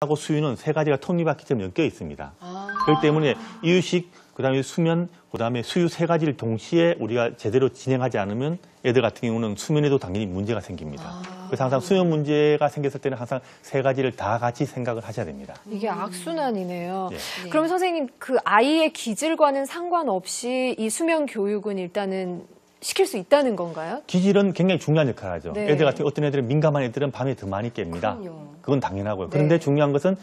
하고 수유는 세 가지가 톱니바퀴처럼 엮여 있습니다. 그렇기 때문에 이유식, 그다음에 수면, 그다음에 수유 세 가지를 동시에 우리가 제대로 진행하지 않으면 애들 같은 경우는 수면에도 당연히 문제가 생깁니다. 그래서 항상 수면 문제가 생겼을 때는 항상 세 가지를 다 같이 생각을 하셔야 됩니다. 이게 악순환이네요. 네. 그럼 선생님, 그 아이의 기질과는 상관없이 이 수면 교육은 일단은 시킬 수 있다는 건가요? 기질은 굉장히 중요한 역할을 하죠. 네. 애들 같은 어떤 애들은 민감한 애들은 밤에 더 많이 깹니다. 그럼요. 그건 당연하고요. 그런데 네. 중요한 것은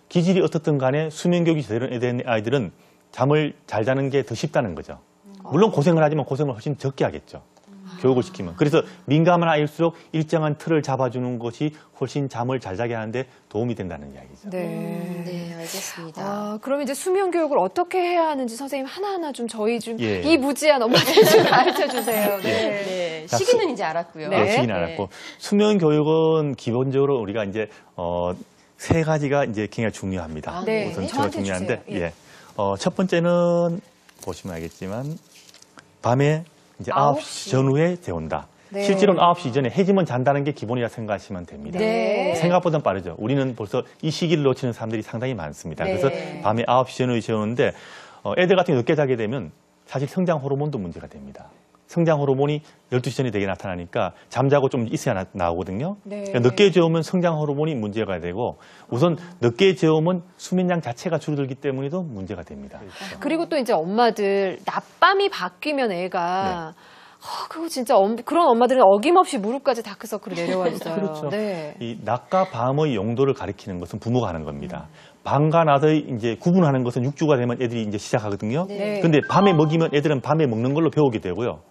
기질이 어떻든 간에 수면 교육이 제대로 된 아이들은 잠을 잘 자는 게 더 쉽다는 거죠. 물론 고생을 하지만 고생을 훨씬 적게 하겠죠. 교육을 시키면. 그래서 민감한 아이일수록 일정한 틀을 잡아주는 것이 훨씬 잠을 잘 자게 하는데 도움이 된다는 이야기죠. 네. 네, 알겠습니다. 그럼 이제 수면 교육을 어떻게 해야 하는지 선생님 하나하나 좀 저희 좀 예. 이 무지한 엄마들 좀 가르쳐 주세요. 네. 네, 시기는 이제 알았고요. 네. 시기는 알았고 수면 교육은 기본적으로 우리가 이제 세 가지가 이제 굉장히 중요합니다. 네. 우선 저한테 중요한데 주세요. 예. 첫 번째는 보시면 알겠지만 밤에 이제 9시 전후에 재운다. 네. 실제로는 9시 전에 해지면 잔다는 게 기본이라 생각하시면 됩니다. 네. 생각보다는 빠르죠. 우리는 벌써 이 시기를 놓치는 사람들이 상당히 많습니다. 네. 그래서 밤에 9시 전후에 재우는데 애들 같은 경우 늦게 자게 되면 사실 성장 호르몬도 문제가 됩니다. 성장 호르몬이 12시 전에 되게 나타나니까 잠자고 좀 있어야 나오거든요. 네. 그러니까 늦게 재우면 성장 호르몬이 문제가 되고 우선 늦게 재우면 수면량 자체가 줄어들기 때문에도 문제가 됩니다. 그리고 또 이제 엄마들 낮밤이 바뀌면 애가 그거 진짜 그런 엄마들은 어김없이 무릎까지 다크서클이 내려와 있어요. 그렇죠. 네. 이 낮과 밤의 용도를 가리키는 것은 부모가 하는 겁니다. 밤과 낮의 이제 구분하는 것은 6주가 되면 애들이 이제 시작하거든요. 네. 근데 밤에 먹이면 애들은 밤에 먹는 걸로 배우게 되고요.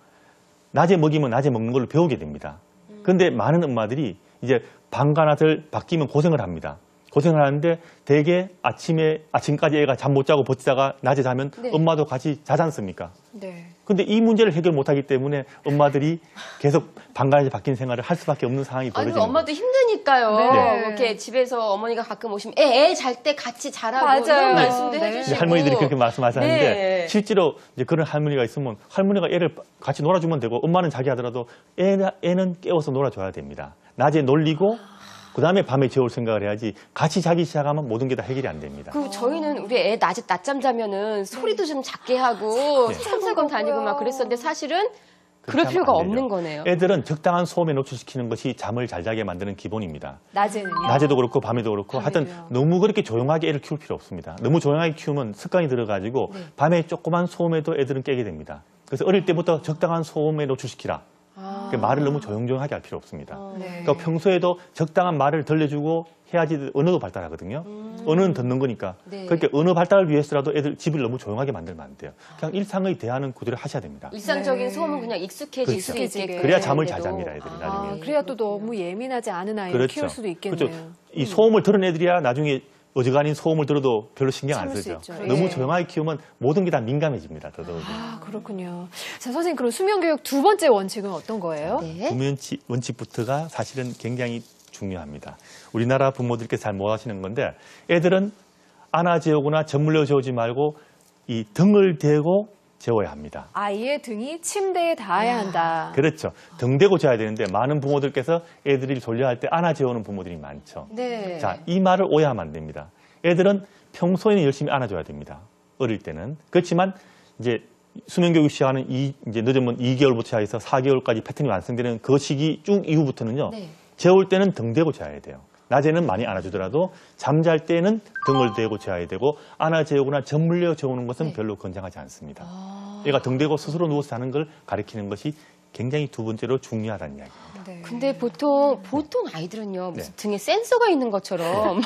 낮에 먹이면 낮에 먹는 걸로 배우게 됩니다. 근데 많은 엄마들이 이제 밤과 낮을 바뀌면 고생을 합니다. 고생을 하는데 대개 아침까지 애가 잠 못 자고 버티다가 낮에 자면 엄마도 같이 자지 않습니까? 네. 근데 이 문제를 해결 못 하기 때문에 엄마들이 계속 밤과 낮에 바뀐 생활을 할 수밖에 없는 상황이 아니, 벌어지는 엄마도 거죠. 힘드니까요. 네. 이렇게 집에서 어머니가 가끔 오시면 애 잘 때 같이 자라고 맞아요. 이런 말씀도 네. 해주시고. 이제 할머니들이 그렇게 말씀하시는데 네. 실제로 이제 그런 할머니가 있으면 할머니가 애를 같이 놀아주면 되고 엄마는 자기 하더라도 애는 깨워서 놀아줘야 됩니다. 낮에 놀리고 그다음에 밤에 재울 생각을 해야지 같이 자기 시작하면 모든 게 다 해결이 안 됩니다. 그 저희는 우리 애 낮에 낮잠 자면은 소리도 좀 작게 하고 살살건 다니고 막 그랬었는데 사실은 그럴 그렇게 필요가 하면 안 없는 되죠. 거네요. 애들은 적당한 소음에 노출시키는 것이 잠을 잘 자게 만드는 기본입니다. 낮에는요? 낮에도 그렇고 밤에도 그렇고 하여튼 밤에도요. 너무 그렇게 조용하게 애를 키울 필요 없습니다. 너무 조용하게 키우면 습관이 들어가지고 밤에 조그만 소음에도 애들은 깨게 됩니다. 그래서 어릴 때부터 적당한 소음에 노출시키라. 그러니까 말을 너무 조용조용하게 할 필요 없습니다. 네. 그러니까 평소에도 적당한 말을 들려주고 해야지 언어도 발달하거든요. 언어는 듣는 거니까. 네. 그러니까 언어 발달을 위해서라도 애들 집을 너무 조용하게 만들면 안 돼요. 그냥 일상의 대하는 구조를 하셔야 됩니다. 일상적인 네. 소음은 그냥 익숙해질 수 그렇죠. 있게끔. 그래야 잠을 잘 해도. 잡니다, 애들이 나중에. 그래야 또 너무 예민하지 않은 아이를 키울 수도 있겠네요. 그렇죠. 이 소음을 들은 애들이야 나중에 어지간히 소음을 들어도 별로 신경 안 참을 수 쓰죠. 있죠. 너무 예. 조용하게 키우면 모든 게 다 민감해집니다. 더더욱이. 그렇군요. 자, 선생님, 그럼 수면교육 두 번째 원칙은 어떤 거예요? 네. 원칙부터가 사실은 굉장히 중요합니다. 우리나라 부모들께서 잘 못하시는 건데 애들은 안아 재우거나 전물려 재우지 말고 이 등을 대고 재워야 합니다. 아이의 등이 침대에 닿아야 한다. 그렇죠. 등 대고 재야 되는데 많은 부모들께서 애들이 졸려할 때 안아 재우는 부모들이 많죠. 네. 자, 이 말을 오해하면 안 됩니다. 애들은 평소에는 열심히 안아줘야 됩니다. 어릴 때는. 그렇지만 이제 수면교육 시간은 이제 늦으면 2개월부터 시작해서 4개월까지 패턴이 완성되는 그 시기 쭉 이후부터는요. 네. 재울 때는 등 대고 재야 돼요. 낮에는 많이 안아주더라도 잠잘 때는 등을 대고 재야 되고 안아 재우거나 전물려 재우는 것은 별로 권장하지 않습니다. 얘가 등 대고 스스로 누워서 자는 걸 가리키는 것이 굉장히 두 번째로 중요하다는 이야기입니다. 네. 근데 보통 아이들은요 무슨 등에 센서가 있는 것처럼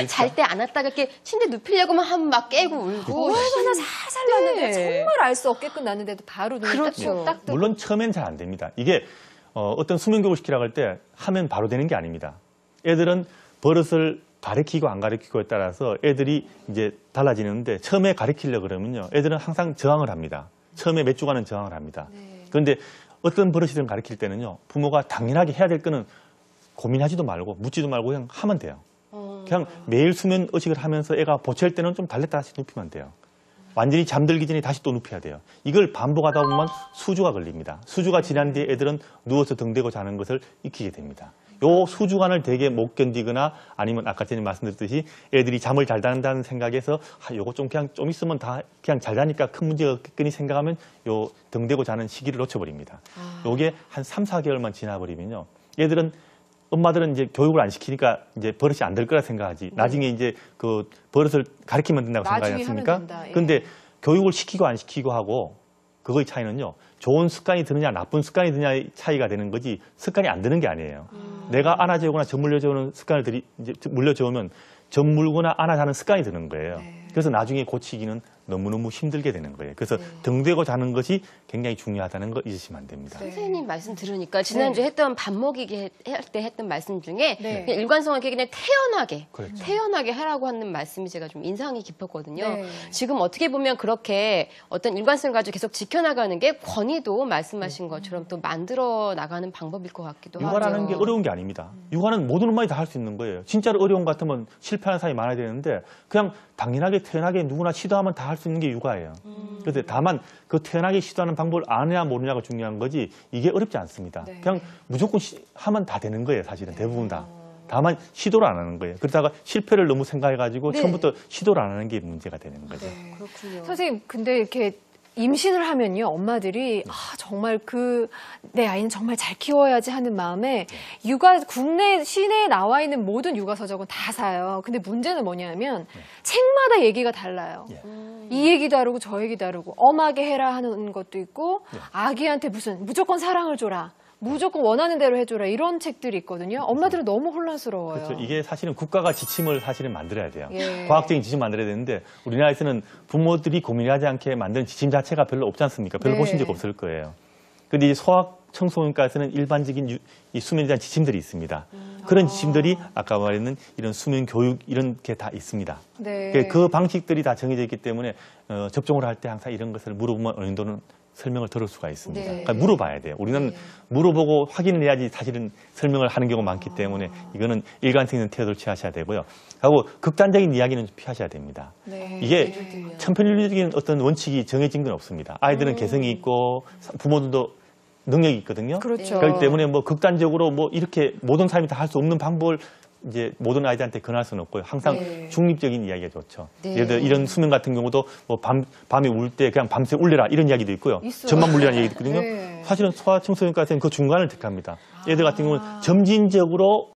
잘 때 안았다가 이렇게 침대 눕히려고만 하면 막 깨고 울고 얼마나 살살 났는데 정말 알 수 없게끔 났는데도 바로 눈이 그렇죠. 딱 뜨고. 물론 처음엔 잘 안 됩니다. 이게 어떤 수면교육을 시키라고 할 때 하면 바로 되는 게 아닙니다. 애들은 버릇을 가르치고 안 가르치고에 따라서 애들이 이제 달라지는데 처음에 가르치려고 그러면요. 애들은 항상 저항을 합니다. 처음에 몇 주간은 저항을 합니다. 그런데 어떤 버릇이든 가르칠 때는요. 부모가 당연하게 해야 될 거는 고민하지도 말고 묻지도 말고 그냥 하면 돼요. 그냥 매일 수면 의식을 하면서 애가 보챌 때는 좀 달랬다 다시 눕히면 돼요. 완전히 잠들기 전에 다시 또 눕혀야 돼요. 이걸 반복하다 보면 수주가 걸립니다. 수주가 지난 뒤에 애들은 누워서 등 대고 자는 것을 익히게 됩니다. 요 수주간을 되게 못 견디거나 아니면 아까 전에 말씀드렸듯이 애들이 잠을 잘 잔다는 생각에서 요거 좀 그냥 좀 있으면 다 그냥 잘 자니까 큰 문제가 없겠거니 생각하면 요 등대고 자는 시기를 놓쳐버립니다. 요게 한 3, 4개월만 지나버리면요. 얘들은 엄마들은 이제 교육을 안 시키니까 이제 버릇이 안 될 거라 생각하지. 나중에 이제 그 버릇을 가르치면 된다고 생각하지 나중에 하면 않습니까? 된다. 예. 근데 교육을 시키고 안 시키고 하고 그거의 차이는요. 좋은 습관이 드느냐 나쁜 습관이 드느냐의 차이가 되는 거지 습관이 안 드는 게 아니에요. 내가 안아재우거나 젖 물려주는 습관을 이제 물려주면 젖 물거나 안아자는 습관이 드는 거예요. 네. 그래서 나중에 고치기는 너무너무 힘들게 되는 거예요. 그래서 등대고 자는 것이 굉장히 중요하다는 거 잊으시면 안 됩니다. 선생님 말씀 들으니까 지난주에 했던 밥 먹이기 할 때 했던 말씀 중에 네. 그냥 일관성하게 그냥 그렇죠. 태연하게 하라고 하는 말씀이 제가 좀 인상이 깊었거든요. 네. 지금 어떻게 보면 그렇게 어떤 일관성을 가지고 계속 지켜나가는 게 권위도 말씀하신 것처럼 또 만들어 나가는 방법일 것 같기도 하죠. 육아라는 게 어려운 게 아닙니다. 육아는 모든 엄마들이 다 할 수 있는 거예요. 진짜로 어려운 것 같으면 실패하는 사람이 많아야 되는데 그냥 당연하게 태연하게 누구나 시도하면 다 할 수 있는 게 육아예요. 그런데 다만 그 태연하게 시도하는 방법을 아느냐 모르냐가 중요한 거지 이게 어렵지 않습니다. 네. 그냥 무조건 하면 다 되는 거예요. 사실은 대부분 다. 다만 시도를 안 하는 거예요. 그러다가 실패를 너무 생각해가지고 네. 처음부터 시도를 안 하는 게 문제가 되는 거죠. 네. 그렇군요. 선생님, 근데 이렇게 임신을 하면요, 엄마들이 정말 내 아이는 정말 잘 키워야지 하는 마음에 국내 시내에 나와 있는 모든 육아 서적은 다 사요. 근데 문제는 뭐냐면 책마다 얘기가 달라요. 예. 이 얘기 다르고 저 얘기 다르고 엄하게 해라 하는 것도 있고 아기한테 무조건 사랑을 줘라. 무조건 원하는 대로 해줘라 이런 책들이 있거든요. 엄마들은 너무 혼란스러워요. 그렇죠. 이게 사실은 국가가 지침을 사실은 만들어야 돼요. 예. 과학적인 지침 만들어야 되는데 우리나라에서는 부모들이 고민하지 않게 만든 지침 자체가 별로 없지 않습니까? 별로 네. 보신 적 없을 거예요. 근데 이 소아 청소년과에서는 일반적인 이 수면에 대한 지침들이 있습니다. 그런 지침들이 아까 말했는 이런 수면 교육 이런 게 다 있습니다. 네. 그 방식들이 다 정해져 있기 때문에 접종을 할 때 항상 이런 것을 물어보면 어느 정도는 설명을 들을 수가 있습니다. 네. 그러니까 물어봐야 돼요. 우리는 물어보고 확인을 해야지 사실은 설명을 하는 경우가 많기 때문에 이거는 일관성 있는 태도를 취하셔야 되고요. 하고 극단적인 이야기는 좀 피하셔야 됩니다. 네. 이게 천편일률적인 어떤 원칙이 정해진 건 없습니다. 아이들은 개성이 있고 부모들도 능력이 있거든요. 그렇죠. 그렇기 때문에 뭐 극단적으로 뭐 이렇게 모든 사람이 다 할 수 없는 방법을 이제 모든 아이들한테 권할 수는 없고요. 항상 네. 중립적인 이야기가 좋죠. 네. 예를 들어 이런 수면 같은 경우도 뭐 밤에 울 때 그냥 밤새 울려라 이런 이야기도 있고요. 있어요. 전만 물리라는 얘기도 있거든요. 네. 사실은 소아청소년과에서는 그 중간을 택합니다. 얘들 같은 경우는 점진적으로